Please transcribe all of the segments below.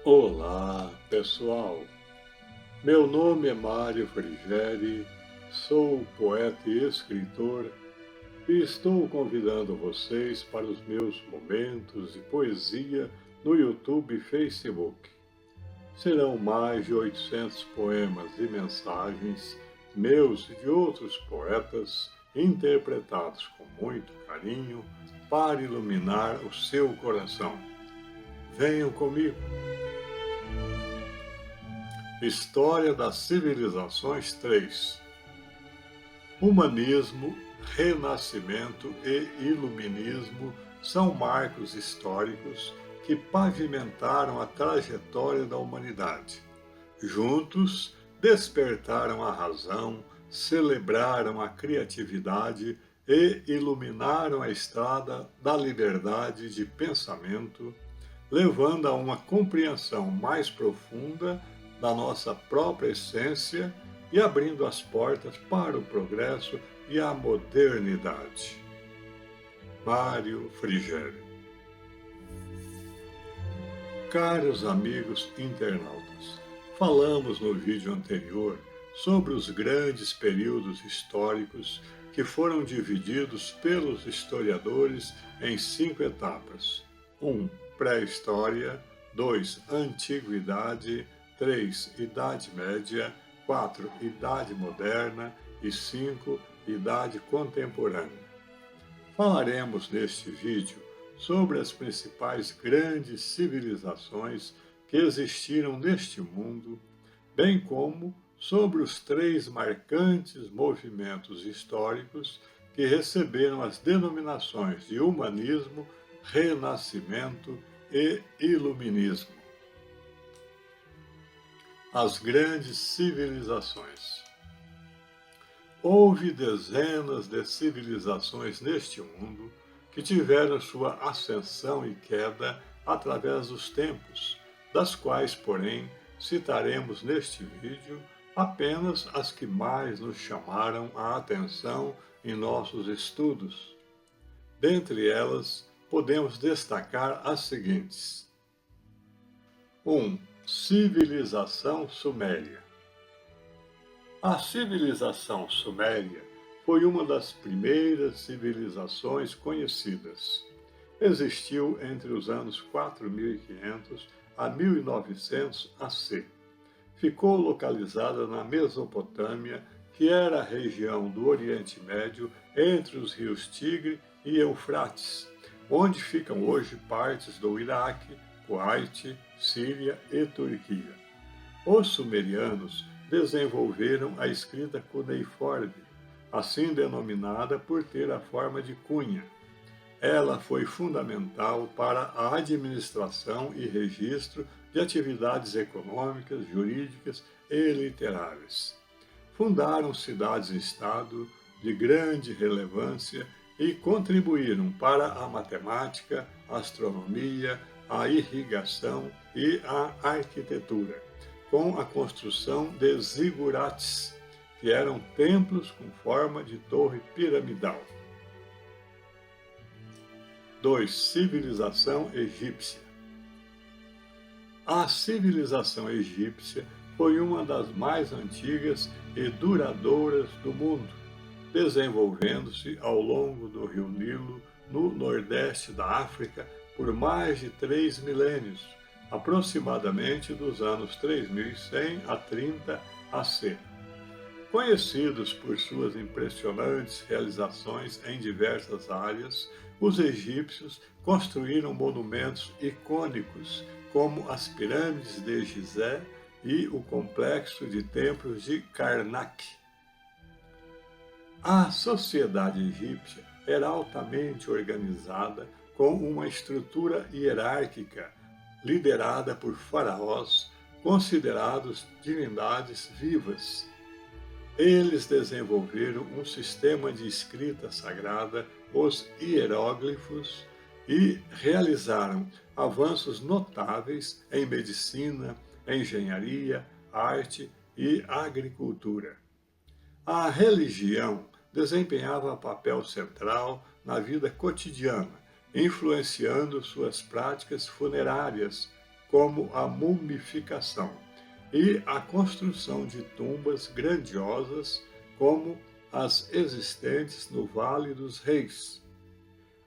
Olá, pessoal. Meu nome é Mário Frigeri, sou poeta e escritor e estou convidando vocês para os meus momentos de poesia no YouTube e Facebook. Serão mais de 800 poemas e mensagens meus e de outros poetas, interpretados com muito carinho para iluminar o seu coração. Venham comigo! História das Civilizações 3. Humanismo, Renascimento e Iluminismo são marcos históricos que pavimentaram a trajetória da humanidade. Juntos, despertaram a razão, celebraram a criatividade e iluminaram a estrada da liberdade de pensamento, levando a uma compreensão mais profunda da nossa própria essência e abrindo as portas para o progresso e a modernidade. Mário Frigeri. Caros amigos internautas, falamos no vídeo anterior sobre os grandes períodos históricos que foram divididos pelos historiadores em 5 etapas. 1. Pré-história. 2. Antiguidade. 3. Idade Média. 4. Idade Moderna. E 5. Idade Contemporânea. Falaremos neste vídeo sobre as principais grandes civilizações que existiram neste mundo, bem como sobre os 3 marcantes movimentos históricos que receberam as denominações de humanismo, renascimento e iluminismo. As grandes civilizações. Houve dezenas de civilizações neste mundo que tiveram sua ascensão e queda através dos tempos, das quais, porém, citaremos neste vídeo apenas as que mais nos chamaram a atenção em nossos estudos. Dentre elas, podemos destacar as seguintes. 1. Civilização Suméria. A civilização suméria foi uma das primeiras civilizações conhecidas. Existiu entre os anos 4500 a 1900 AC. Ficou localizada na Mesopotâmia, que era a região do Oriente Médio entre os rios Tigre e Eufrates, onde ficam hoje partes do Iraque, Kuwait, Síria e Turquia. Os sumerianos desenvolveram a escrita cuneiforme, assim denominada por ter a forma de cunha. Ela foi fundamental para a administração e registro de atividades econômicas, jurídicas e literárias. Fundaram cidades-estado de grande relevância e contribuíram para a matemática, a astronomia, a irrigação e a arquitetura, com a construção de zigurates, que eram templos com forma de torre piramidal. 2. Civilização egípcia. A civilização egípcia foi uma das mais antigas e duradouras do mundo, desenvolvendo-se ao longo do rio Nilo, no nordeste da África, por mais de 3 milênios, aproximadamente dos anos 3100 a 30 AC. Conhecidos por suas impressionantes realizações em diversas áreas, os egípcios construíram monumentos icônicos, como as pirâmides de Gizé e o complexo de templos de Karnak. A sociedade egípcia era altamente organizada, com uma estrutura hierárquica, liderada por faraós, considerados divindades vivas. Eles desenvolveram um sistema de escrita sagrada, os hieróglifos, e realizaram avanços notáveis em medicina, engenharia, arte e agricultura. A religião desempenhava papel central na vida cotidiana, influenciando suas práticas funerárias, como a mumificação, e a construção de tumbas grandiosas, como as existentes no Vale dos Reis.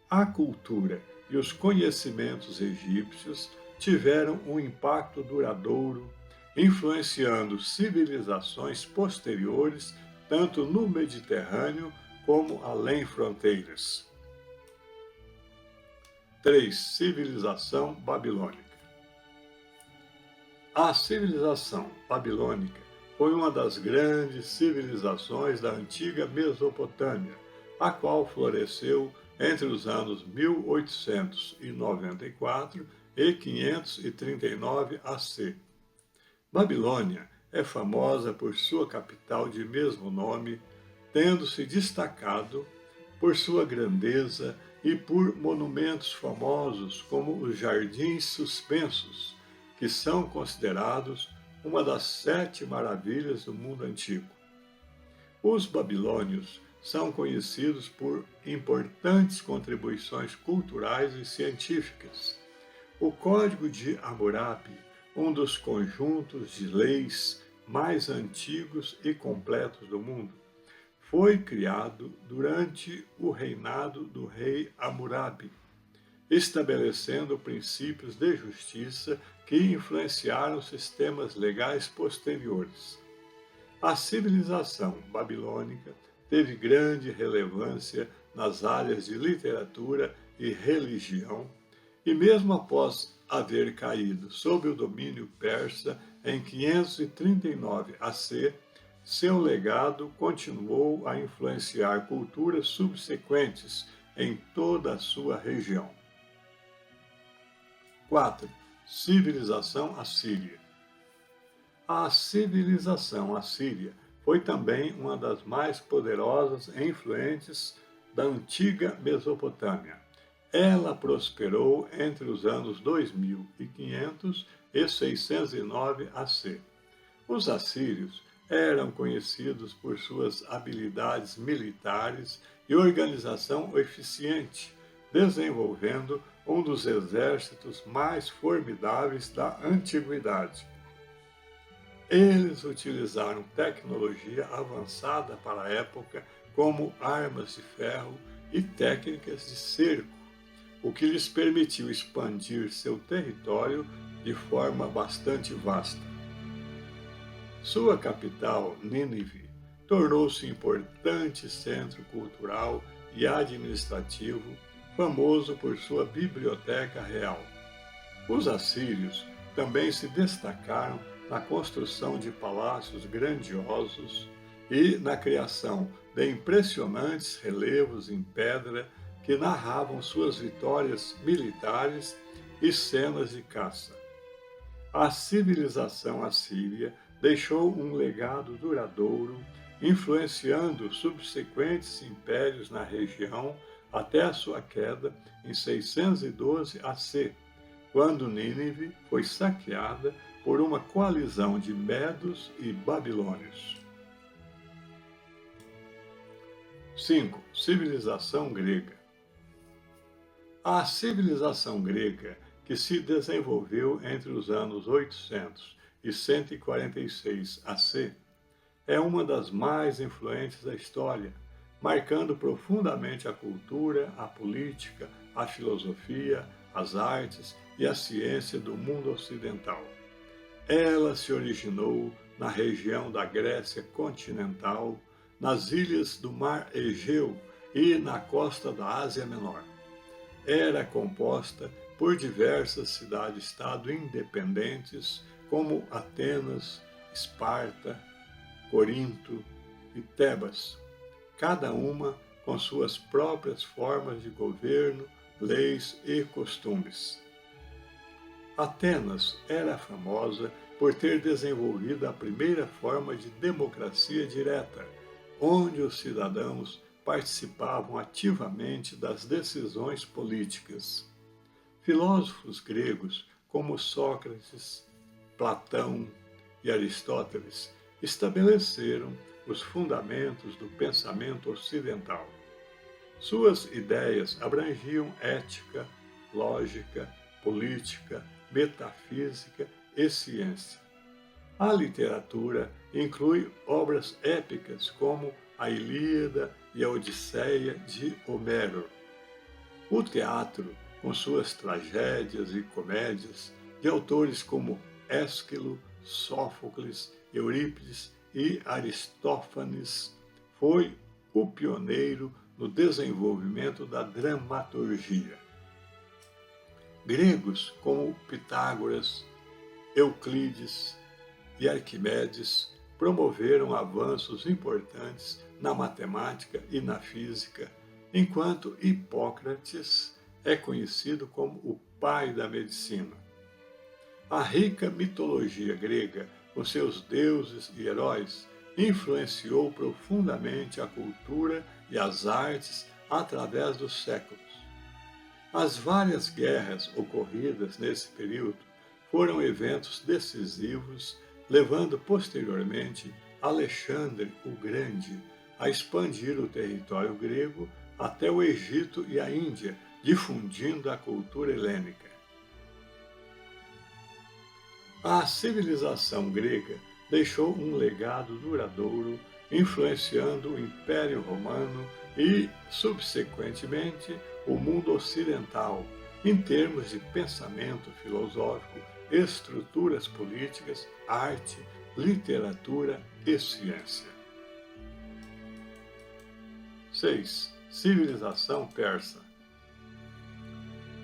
A cultura e os conhecimentos egípcios tiveram um impacto duradouro, influenciando civilizações posteriores tanto no Mediterrâneo como além fronteiras. 3. Civilização babilônica. A civilização babilônica foi uma das grandes civilizações da antiga Mesopotâmia, a qual floresceu entre os anos 1894 e 539 AC. Babilônia é famosa por sua capital de mesmo nome, tendo se destacado por sua grandeza e por monumentos famosos como os Jardins Suspensos, que são considerados uma das 7 maravilhas do mundo antigo. Os babilônios são conhecidos por importantes contribuições culturais e científicas. O Código de Hammurabi, um dos conjuntos de leis mais antigos e completos do mundo, foi criado durante o reinado do rei Hammurabi, estabelecendo princípios de justiça que influenciaram sistemas legais posteriores. A civilização babilônica teve grande relevância nas áreas de literatura e religião, e mesmo após haver caído sob o domínio persa em 539 AC, seu legado continuou a influenciar culturas subsequentes em toda a sua região. 4. Civilização assíria. A civilização assíria foi também uma das mais poderosas e influentes da antiga Mesopotâmia. Ela prosperou entre os anos 2500 e 609 AC. Os assírios eram conhecidos por suas habilidades militares e organização eficiente, desenvolvendo um dos exércitos mais formidáveis da antiguidade. Eles utilizaram tecnologia avançada para a época, como armas de ferro e técnicas de cerco, o que lhes permitiu expandir seu território de forma bastante vasta. Sua capital, Nínive, tornou-se importante centro cultural e administrativo, famoso por sua biblioteca real. Os assírios também se destacaram na construção de palácios grandiosos e na criação de impressionantes relevos em pedra que narravam suas vitórias militares e cenas de caça. A civilização assíria deixou um legado duradouro, influenciando subsequentes impérios na região até a sua queda em 612 AC, quando Nínive foi saqueada por uma coalizão de medos e babilônios. 5. Civilização grega. A civilização grega, que se desenvolveu entre os anos 800 e 146 AC, é uma das mais influentes da história, marcando profundamente a cultura, a política, a filosofia, as artes e a ciência do mundo ocidental. Ela se originou na região da Grécia continental, nas ilhas do Mar Egeu e na costa da Ásia Menor. Era composta por diversas cidades-estado independentes, como Atenas, Esparta, Corinto e Tebas, cada uma com suas próprias formas de governo, leis e costumes. Atenas era famosa por ter desenvolvido a primeira forma de democracia direta, onde os cidadãos participavam ativamente das decisões políticas. Filósofos gregos como Sócrates, Platão e Aristóteles estabeleceram os fundamentos do pensamento ocidental. Suas ideias abrangiam ética, lógica, política, metafísica e ciência. A literatura inclui obras épicas como a Ilíada e a Odisseia de Homero. O teatro, com suas tragédias e comédias, de autores como Ésquilo, Sófocles, Eurípides e Aristófanes, foi o pioneiro no desenvolvimento da dramaturgia. Gregos como Pitágoras, Euclides e Arquimedes promoveram avanços importantes na matemática e na física, enquanto Hipócrates é conhecido como o pai da medicina. A rica mitologia grega, com seus deuses e heróis, influenciou profundamente a cultura e as artes através dos séculos. As várias guerras ocorridas nesse período foram eventos decisivos, levando posteriormente Alexandre o Grande a expandir o território grego até o Egito e a Índia, difundindo a cultura helênica. A civilização grega deixou um legado duradouro, influenciando o Império Romano e, subsequentemente, o mundo ocidental, em termos de pensamento filosófico, estruturas políticas, arte, literatura e ciência. 6. Civilização persa.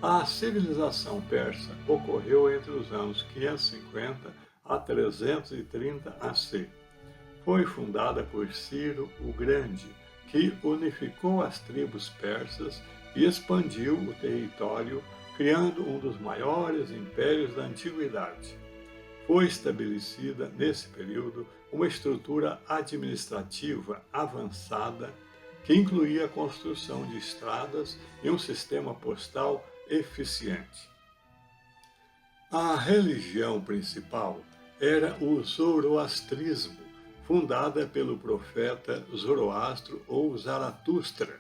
A civilização persa ocorreu entre os anos 550 a 330 AC. Foi fundada por Ciro o Grande, que unificou as tribos persas e expandiu o território, criando um dos maiores impérios da antiguidade. Foi estabelecida, nesse período, uma estrutura administrativa avançada que incluía a construção de estradas e um sistema postal eficiente. A religião principal era o zoroastrismo, fundada pelo profeta Zoroastro ou Zaratustra,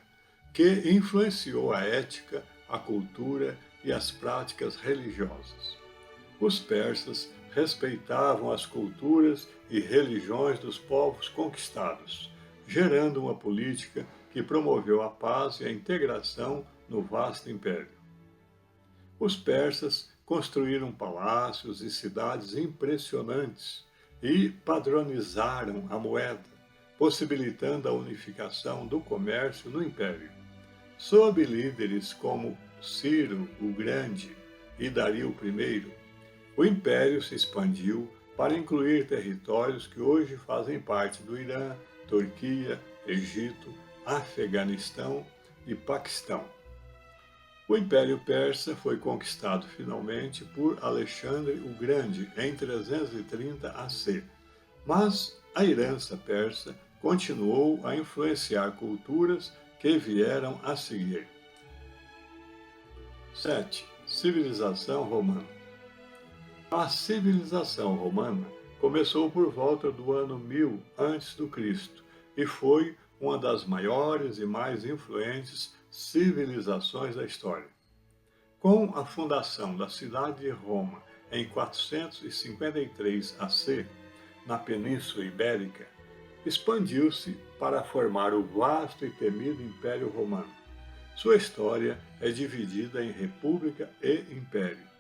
que influenciou a ética, a cultura e as práticas religiosas. Os persas respeitavam as culturas e religiões dos povos conquistados, gerando uma política que promoveu a paz e a integração no vasto império. Os persas construíram palácios e cidades impressionantes e padronizaram a moeda, possibilitando a unificação do comércio no império. Sob líderes como Ciro o Grande e Dario I, o império se expandiu para incluir territórios que hoje fazem parte do Irã, Turquia, Egito, Afeganistão e Paquistão. O Império Persa foi conquistado finalmente por Alexandre o Grande em 330 AC, mas a herança persa continuou a influenciar culturas que vieram a seguir. 7. Civilização romana. A civilização romana começou por volta do ano 1000 a.C. e foi uma das maiores e mais influentes civilizações da história. Com a fundação da cidade de Roma em 453 AC, na Península Ibérica, expandiu-se para formar o vasto e temido Império Romano. Sua história é dividida em República e Império.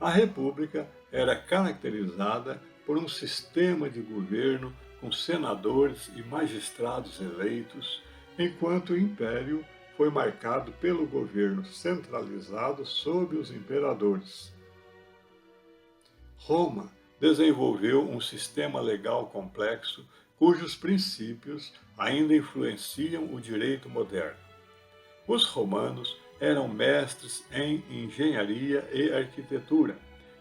A República era caracterizada por um sistema de governo com senadores e magistrados eleitos, enquanto o Império foi marcado pelo governo centralizado sob os imperadores. Roma desenvolveu um sistema legal complexo cujos princípios ainda influenciam o direito moderno. Os romanos eram mestres em engenharia e arquitetura,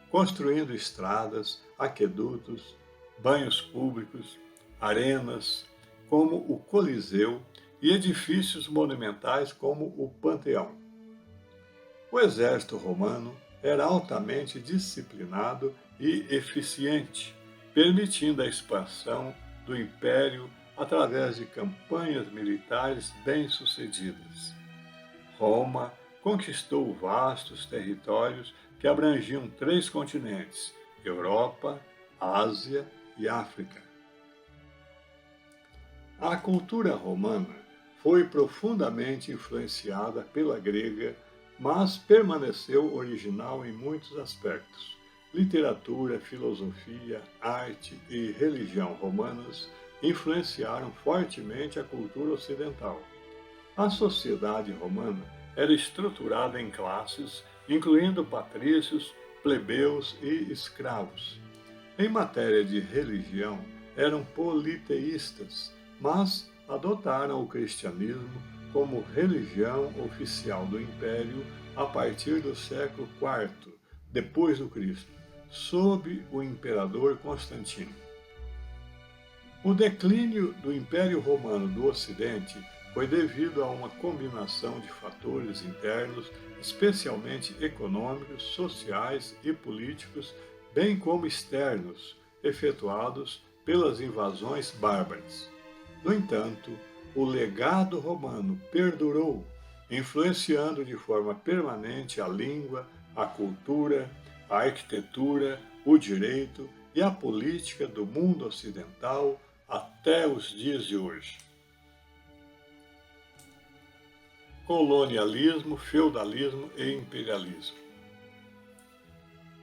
construindo estradas, aquedutos, banhos públicos, arenas, como o Coliseu, e edifícios monumentais como o Panteão. O exército romano era altamente disciplinado e eficiente, permitindo a expansão do império através de campanhas militares bem-sucedidas. Roma conquistou vastos territórios que abrangiam 3 continentes: Europa, Ásia e África. A cultura romana foi profundamente influenciada pela grega, mas permaneceu original em muitos aspectos. Literatura, filosofia, arte e religião romanas influenciaram fortemente a cultura ocidental. A sociedade romana era estruturada em classes, incluindo patrícios, plebeus e escravos. Em matéria de religião, eram politeístas, mas adotaram o cristianismo como religião oficial do Império a partir do século IV depois do Cristo, sob o imperador Constantino. O declínio do Império Romano do Ocidente foi devido a uma combinação de fatores internos, especialmente econômicos, sociais e políticos, bem como externos, efetuados pelas invasões bárbaras. No entanto, o legado romano perdurou, influenciando de forma permanente a língua, a cultura, a arquitetura, o direito e a política do mundo ocidental até os dias de hoje. Colonialismo, feudalismo e imperialismo.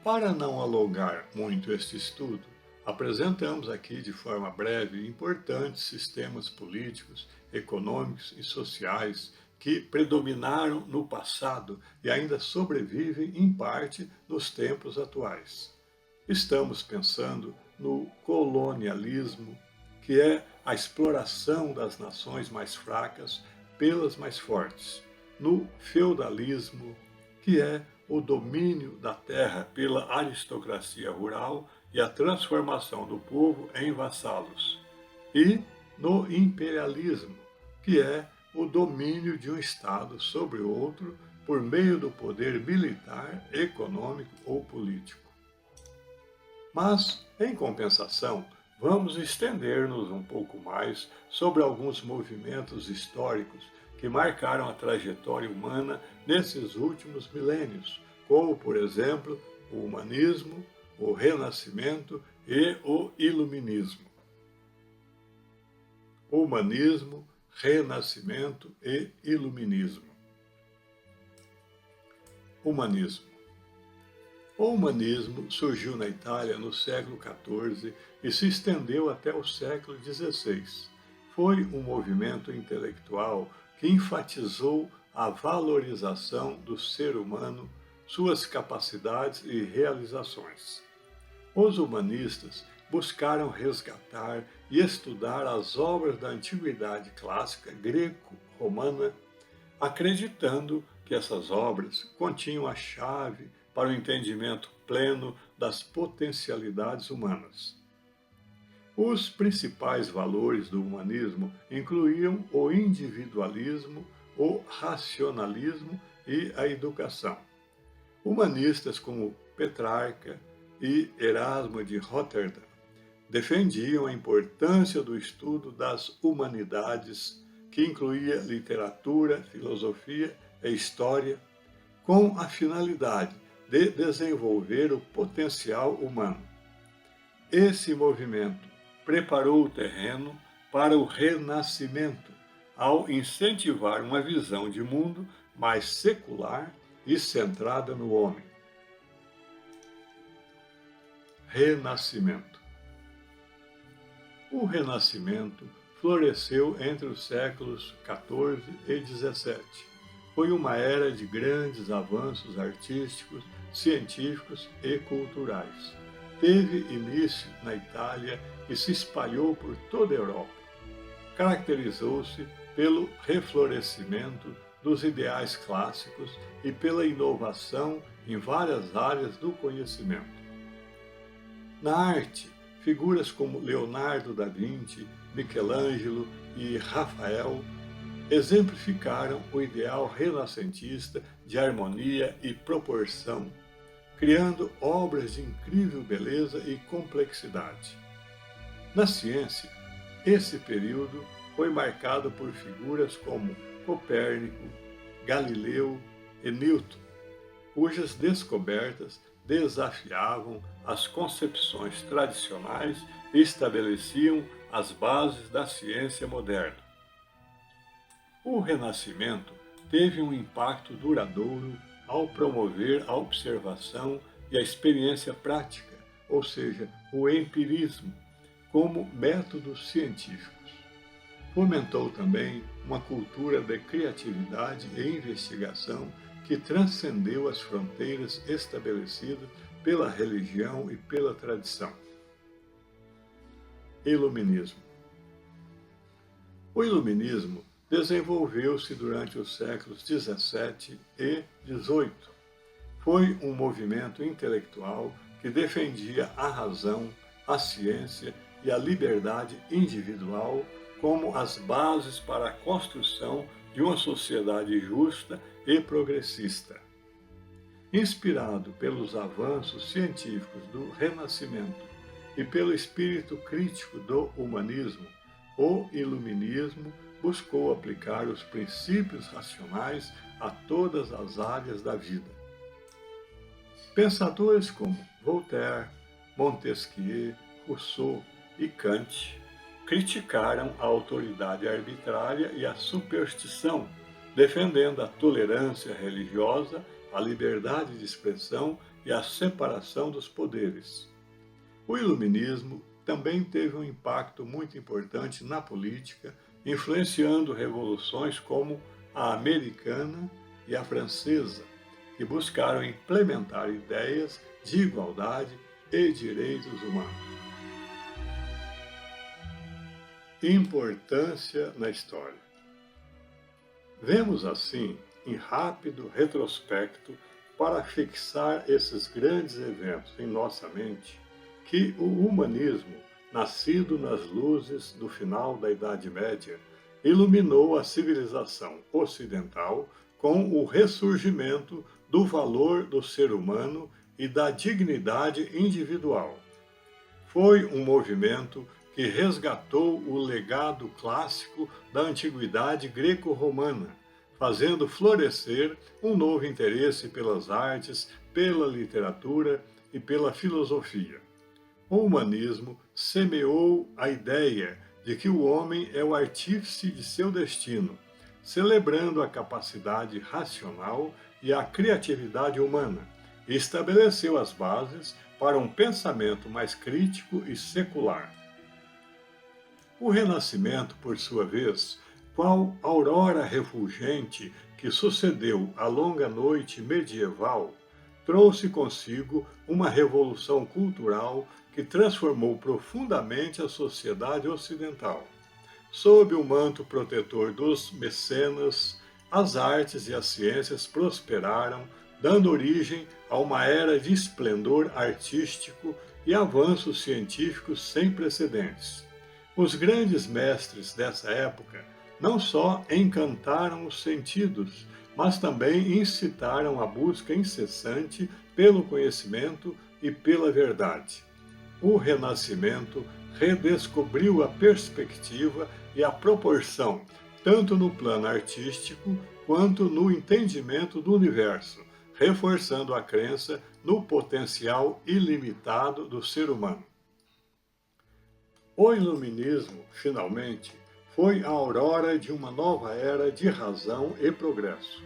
Para não alongar muito este estudo, apresentamos aqui de forma breve importantes sistemas políticos, econômicos e sociais que predominaram no passado e ainda sobrevivem em parte nos tempos atuais. Estamos pensando no colonialismo, que é a exploração das nações mais fracas pelas mais fortes, no feudalismo, que é o domínio da terra pela aristocracia rural e a transformação do povo em vassalos, e no imperialismo, que é o domínio de um Estado sobre outro por meio do poder militar, econômico ou político. Mas, em compensação, vamos estender-nos um pouco mais sobre alguns movimentos históricos que marcaram a trajetória humana nesses últimos milênios, como, por exemplo, o humanismo, o renascimento e o iluminismo. Humanismo, renascimento e iluminismo. Humanismo. O humanismo surgiu na Itália no século XIV e se estendeu até o século XVI. Foi um movimento intelectual que enfatizou a valorização do ser humano, suas capacidades e realizações. Os humanistas buscaram resgatar e estudar as obras da antiguidade clássica greco-romana, acreditando que essas obras continham a chave para o entendimento pleno das potencialidades humanas. Os principais valores do humanismo incluíam o individualismo, o racionalismo e a educação. Humanistas como Petrarca e Erasmo de Roterdã defendiam a importância do estudo das humanidades, que incluía literatura, filosofia e história, com a finalidade de desenvolver o potencial humano. Esse movimento preparou o terreno para o Renascimento, ao incentivar uma visão de mundo mais secular e centrada no homem. Renascimento. O Renascimento floresceu entre os séculos XIV e XVII. Foi uma era de grandes avanços artísticos, científicos e culturais. Teve início na Itália e se espalhou por toda a Europa. Caracterizou-se pelo reflorescimento dos ideais clássicos e pela inovação em várias áreas do conhecimento. Na arte, figuras como Leonardo da Vinci, Michelangelo e Rafael exemplificaram o ideal renascentista de harmonia e proporção, criando obras de incrível beleza e complexidade. Na ciência, esse período foi marcado por figuras como Copérnico, Galileu e Newton, cujas descobertas desafiavam as concepções tradicionais e estabeleciam as bases da ciência moderna. O Renascimento teve um impacto duradouro ao promover a observação e a experiência prática, ou seja, o empirismo, como métodos científicos. Fomentou também uma cultura de criatividade e investigação que transcendeu as fronteiras estabelecidas pela religião e pela tradição. Iluminismo. O Iluminismo desenvolveu-se durante os séculos XVII e XVIII. Foi um movimento intelectual que defendia a razão, a ciência e a liberdade individual como as bases para a construção de uma sociedade justa e progressista. Inspirado pelos avanços científicos do Renascimento e pelo espírito crítico do humanismo, o Iluminismo buscou aplicar os princípios racionais a todas as áreas da vida. Pensadores como Voltaire, Montesquieu, Rousseau e Kant criticaram a autoridade arbitrária e a superstição, defendendo a tolerância religiosa, a liberdade de expressão e a separação dos poderes. O Iluminismo também teve um impacto muito importante na política, influenciando revoluções como a americana e a francesa, que buscaram implementar ideias de igualdade e direitos humanos. Importância na história. Vemos assim, em rápido retrospecto, para fixar esses grandes eventos em nossa mente, que o humanismo, nascido nas luzes do final da Idade Média, iluminou a civilização ocidental com o ressurgimento do valor do ser humano e da dignidade individual. Foi um movimento que resgatou o legado clássico da antiguidade greco-romana, fazendo florescer um novo interesse pelas artes, pela literatura e pela filosofia. O humanismo semeou a ideia de que o homem é o artífice de seu destino, celebrando a capacidade racional e a criatividade humana, e estabeleceu as bases para um pensamento mais crítico e secular. O Renascimento, por sua vez, qual aurora refulgente que sucedeu à longa noite medieval, trouxe consigo uma revolução cultural que transformou profundamente a sociedade ocidental. Sob o manto protetor dos mecenas, as artes e as ciências prosperaram, dando origem a uma era de esplendor artístico e avanços científicos sem precedentes. Os grandes mestres dessa época não só encantaram os sentidos, mas também incitaram a busca incessante pelo conhecimento e pela verdade. O Renascimento redescobriu a perspectiva e a proporção, tanto no plano artístico quanto no entendimento do universo, reforçando a crença no potencial ilimitado do ser humano. O Iluminismo, finalmente, foi a aurora de uma nova era de razão e progresso.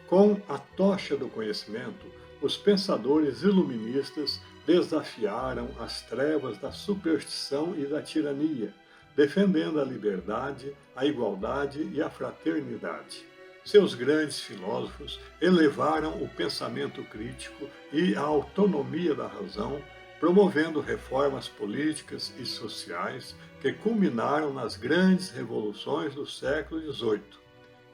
Com a tocha do conhecimento, os pensadores iluministas desafiaram as trevas da superstição e da tirania, defendendo a liberdade, a igualdade e a fraternidade. Seus grandes filósofos elevaram o pensamento crítico e a autonomia da razão, promovendo reformas políticas e sociais que culminaram nas grandes revoluções do século XVIII.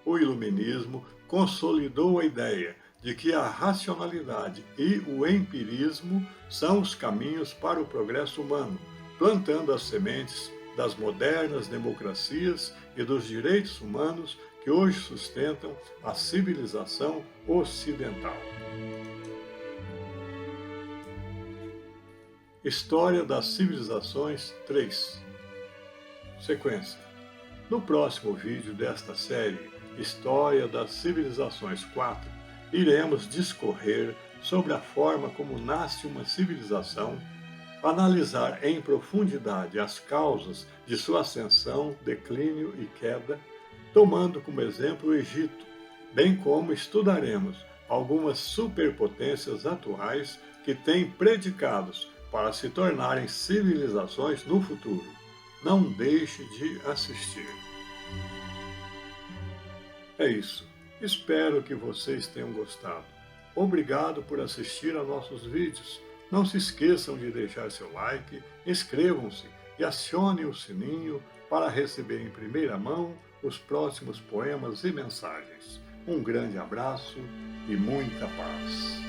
O Iluminismo consolidou a ideia de que a racionalidade e o empirismo são os caminhos para o progresso humano, plantando as sementes das modernas democracias e dos direitos humanos que hoje sustentam a civilização ocidental. História das Civilizações 3. Sequência. No próximo vídeo desta série, História das Civilizações 4, iremos discorrer sobre a forma como nasce uma civilização, analisar em profundidade as causas de sua ascensão, declínio e queda, tomando como exemplo o Egito, bem como estudaremos algumas superpotências atuais que têm predicados para se tornarem civilizações no futuro. Não deixe de assistir. É isso. Espero que vocês tenham gostado. Obrigado por assistir a nossos vídeos. Não se esqueçam de deixar seu like, inscrevam-se e acionem o sininho para receber em primeira mão os próximos poemas e mensagens. Um grande abraço e muita paz.